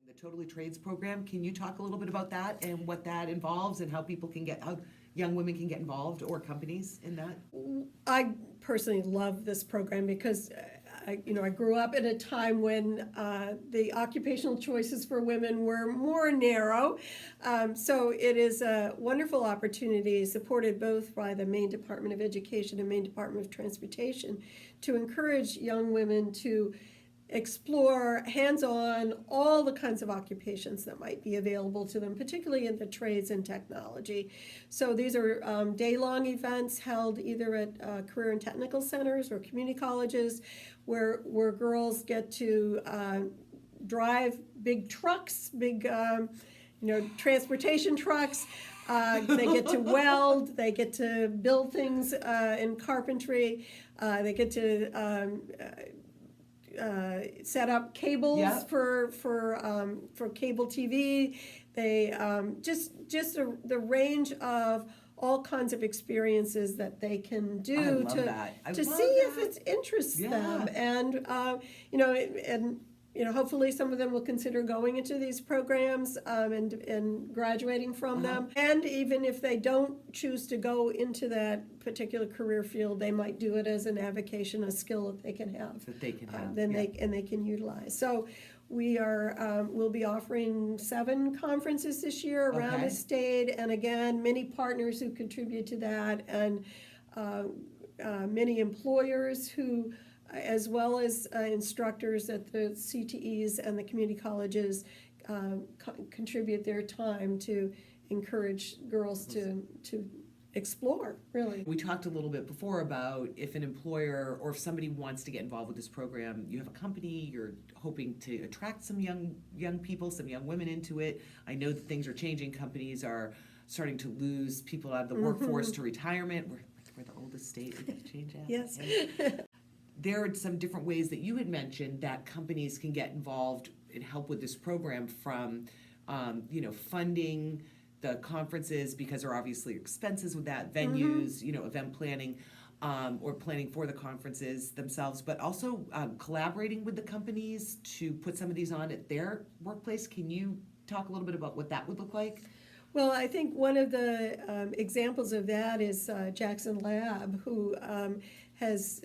The Totally Trades program, can you talk a little bit about that and what that involves and how how young women can get involved or companies in that? I personally love this program because I grew up in a time when the occupational choices for women were more narrow. So it is a wonderful opportunity, supported both by the Maine Department of Education and Maine Department of Transportation, to encourage young women to explore hands-on all the kinds of occupations that might be available to them, particularly in the trades and technology. So these are day-long events held either at career and technical centers or community colleges where girls get to drive big trucks, big transportation trucks. They get to weld, they get to build things in carpentry, they get to set up cables for cable TV. They the range of all kinds of experiences that they can do to see if it interests them, and hopefully some of them will consider going into these programs and graduating from them. And even if they don't choose to go into that particular career field, they might do it as an avocation, a skill that they can have. They can utilize. So we'll be offering 7 conferences this year around the state, and again, many partners who contribute to that, and many employers who, as well as instructors at the CTEs and the community colleges, contribute their time to encourage girls to explore, really. We talked a little bit before about if an employer or if somebody wants to get involved with this program, you have a company, you're hoping to attract some young people, some young women into it. I know that things are changing. Companies are starting to lose people out of the workforce to retirement. We're the oldest state. We got to change that. Yes. There are some different ways that you had mentioned that companies can get involved and help with this program, from funding the conferences, because there are obviously expenses with that, venues, event planning, or planning for the conferences themselves, but also collaborating with the companies to put some of these on at their workplace. Can you talk a little bit about what that would look like? Well, I think one of the examples of that is Jackson Lab, who has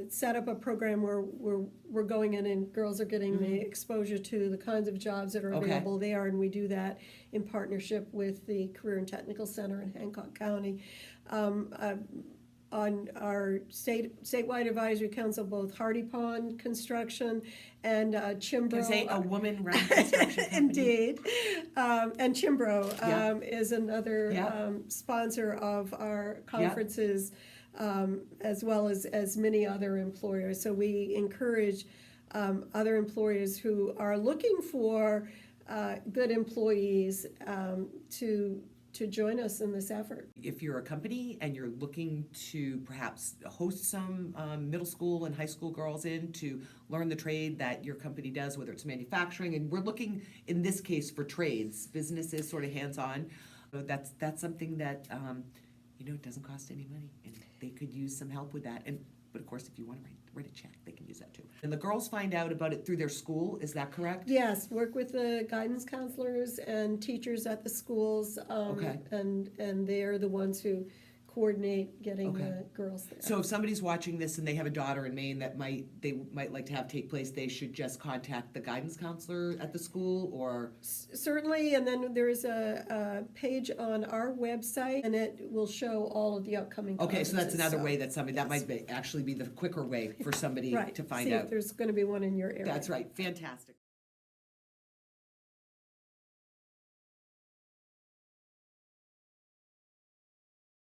set up a program where we're going in and girls are getting the exposure to the kinds of jobs that are available there, and we do that in partnership with the Career and Technical Center in Hancock County. On our statewide advisory council, both Hardy Pond Construction and Chimbro. Can I say a woman-run construction company? Indeed. And Chimbro is another sponsor of our conferences, as well as many other employers. So we encourage other employers who are looking for good employees to join us in this effort. If you're a company and you're looking to perhaps host some middle school and high school girls in to learn the trade that your company does, whether it's manufacturing, and we're looking in this case for trades, businesses sort of hands-on, that's something that it doesn't cost any money, and they could use some help with that. But of course, if you want to write a check, they can use that too. And the girls find out about it through their school, is that correct? Yes, work with the guidance counselors and teachers at the schools, and they're the ones who coordinate getting the girls there. So if somebody's watching this and they have a daughter in Maine that they might like to have take place, they should just contact the guidance counselor at the school, or? Certainly, and then there is a page on our website, and it will show all of the upcoming conferences. So that's another way that that might actually be the quicker way for somebody to find out. If there's going to be one in your area. That's right. Fantastic.